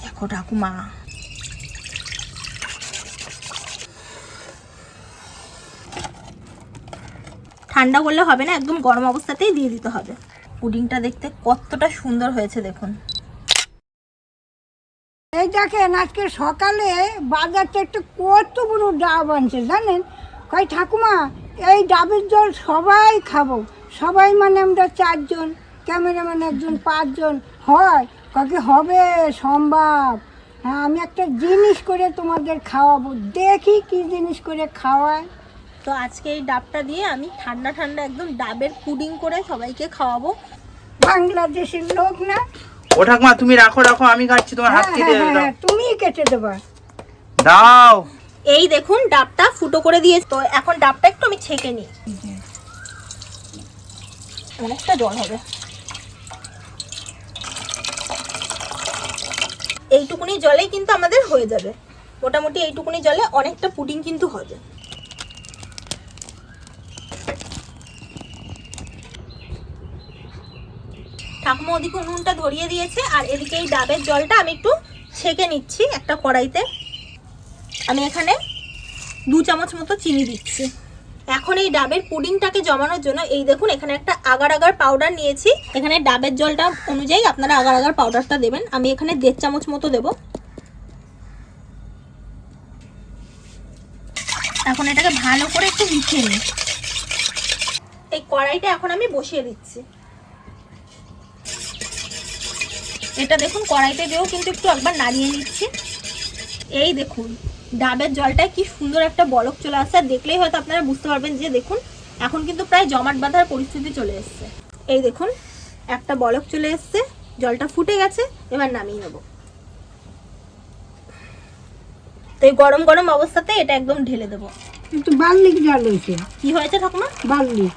দেখো ঠাকুমা, ঠান্ডা করলে হবে না, একদম গরম অবস্থাতেই দিয়ে দিতে হবে। পুডিংটা দেখতে কতটা সুন্দর হয়েছে দেখুন। এই দেখেন আজকে সকালে বাজার থেকে কত বড় ডাব আনছে জানেন। কই ঠাকুমা এই ডাবের জল সবাই খাবো, সবাই মানে আমরা 4 জন, ক্যামেরাম্যান একজন, 5 জন হয়। কাকে হবে সম্ভব? হ্যাঁ, আমি একটা জিনিস করে তোমাদের খাওয়াবো, দেখি কি জিনিস করে খাওয়ায়। তো আজকে এই ডাবটা দিয়ে আমি ঠান্ডা ঠান্ডা একদম ডাবের পুডিং করে সবাইকে খাওয়াবো। বাংলাদেশের লোক না। ও ঠাকুমা তুমি রাখো রাখো, আমি কাটছি, তোমার হাত কেটে দাও। তুমিই কেটে দেবা। দাও। এই দেখুন ডাবটা ফুটো করে দিয়ে, তো এখন ডাবটা একটু আমি ছেঁকে নিই, অনেকটা জল হবে। এইটুকুনি জলেই কিন্তু আমাদের হয়ে যাবে, মোটামুটি এইটুকুনি জলে অনেকটা পুডিং কিন্তু হবে। ঠাকুমা ওদিকে উনুনটা ধরিয়ে দিয়েছে, আর এদিকে এই ডাবের জলটা আমি একটু ছেঁকে নিচ্ছি একটা কড়াইতে। আমি এখানে 2 চামচ মতো চিনি দিচ্ছি। এখন এই ডাবের পুডিংটাকে জমানোর জন্য এই দেখুন এখানে একটা আগার আগার পাউডার নিয়েছি। এখানে ডাবের জলটা অনুযায়ী আপনারা আগার আগার পাউডারটা দেবেন। আমি এখানে 1.5 চামচ মতো দেব। এখন এটাকে ভালো করে একটু মিশিয়ে নিই। এই কড়াইটা এখন আমি বসিয়ে দিচ্ছি। এটা দেখুন কড়াইতে দিয়েও কিন্তু একটু একবার নাড়িয়ে নিচ্ছি। এই দেখুন ডাবের জলটায় কি সুন্দর একটা বলক চলে আসছে, দেখলেই হয়তো আপনারা বুঝতে পারবেন যে দেখুন এখন কিন্তু প্রায় জমাট বাঁধার পরিস্থিতি চলে এসছে। এই দেখুন একটা বলক চলে এসছে, জলটা ফুটে গেছে, এবার নামিয়ে নেব। তো এই গরম গরম অবস্থাতে এটা একদম ঢেলে দেবো। কিন্তু বার্লিক জাল হয়েছে। কি হয়েছে ঠাকুমা? বার্লিক।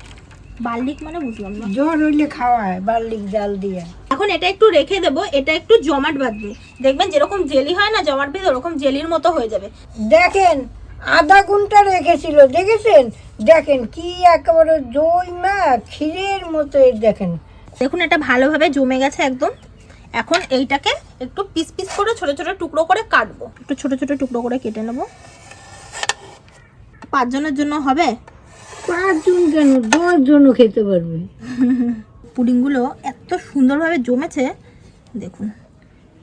বার্লিক মানে বুঝলাম না। জ্বর হইলে খাওয়ায় বার্লিক জাল দিয়ে। এখন এটা একটু রেখে দেবো, এটা একটু জমাট বাঁধবে, দেখবেন যেরকম জেলি হয় না জমাট বেঁধে, ওরকম জেলির মতো হয়ে যাবে। দেখেন আধা ঘন্টা রেখেছিল, দেখেছেন? দেখেন কি একেবারে দই মা ক্ষীরের মতো। দেখেন দেখুন এটা ভালোভাবে জমে গেছে একদম। এখন এইটাকে একটু পিস পিস করে ছোট ছোট টুকরো করে কাটবো, একটু ছোট ছোট টুকরো করে কেটে নেবো। 5 জনের জন্য হবে? 5 জন কেন, 10 জনও খেতে পারবে। পুডিংগুলো এত সুন্দরভাবে জমেছে দেখুন,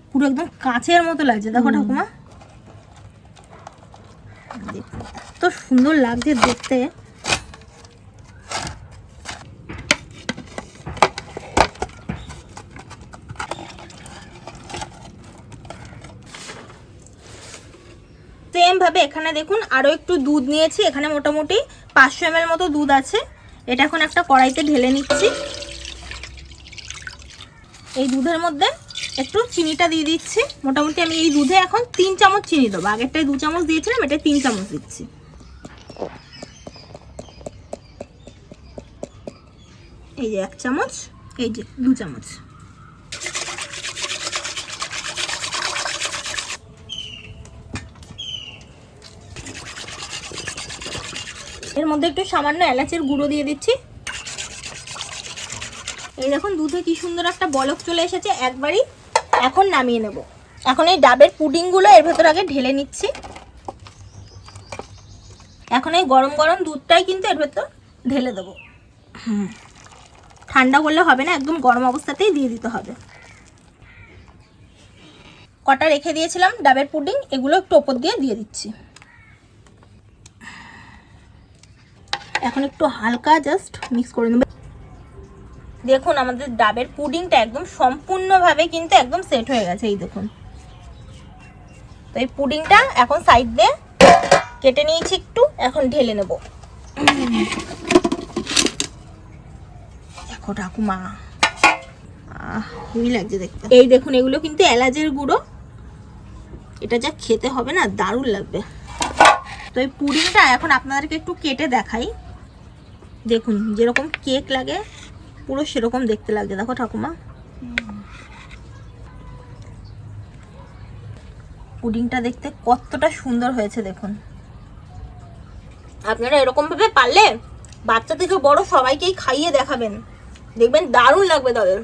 পুরো একদম কাঁচের মতো লাগছে। দেখো ঠাকুমা, দেখুন এত সুন্দর লাগছে দেখতে। সেম ভাবে এখানে দেখুন আরো একটু দুধ নিয়েছি, এখানে মোটামুটি 500 ml মতো দুধ আছে। এটা এখন একটা কড়াইতে ঢেলে নিচ্ছি। এই দুধের মধ্যে একটু চিনিটা দিয়ে দিচ্ছি। মোটামুটি আমি এই দুধে এখন 3 চামচ চিনি দেবো। আগেরটায় 2 চামচ দিয়েছিলাম, এটা 3 চামচ দিচ্ছি। এই যে 1 চামচ, এই যে 2 চামচ। এর মধ্যে একটু সামান্য এলাচের গুঁড়ো দিয়ে দিচ্ছি। এই দেখুন দুধে কি সুন্দর একটা বলক চলে এসেছে একবারই। এখন নামিয়ে নেব। এখন এই ডাবের পুডিংগুলো এর ভেতর আগে ঢেলে নিচ্ছি। এখন এই গরম গরম দুধটাই কিন্তু এর ভেতর ঢেলে দেবো। ঠান্ডা করলে হবে না, একদম গরম অবস্থাতেই দিয়ে দিতে হবে। কটা রেখে দিয়েছিলাম ডাবের পুডিং, এগুলো একটু ওপর দিয়ে দিচ্ছি। এখন একটু হালকা জাস্ট মিক্স করে নেব। দেখুন আমাদের ডাবের পুডিংটা একদম সম্পূর্ণভাবে কিন্তু একদম সেট হয়ে গেছে। এই দেখুন, তো এই পুডিংটা এখন সাইড দিয়ে কেটে নিয়েছি একটু, এখন ঢেলে নেব। দেখো ঠাকুমা, হেভি লাগছে দেখতে। এই দেখুন এগুলো কিন্তু এলাচের গুঁড়ো, এটা যা খেতে হবে না দারুণ লাগবে। তো এই পুডিংটা এখন আপনাদেরকে একটু কেটে দেখাই। দেখুন যেরকম কেক লাগে পুরো সেরকম দেখতে লাগছে। দেখো ঠাকুমা, পুডিংটা দেখতে কতটা সুন্দর হয়েছে দেখুন। আপনারা এরকম ভাবে পারলে বাচ্চা থেকে বড় সবাইকেই খাইয়ে দেখাবেন, দেখবেন দারুণ লাগবে তাদের।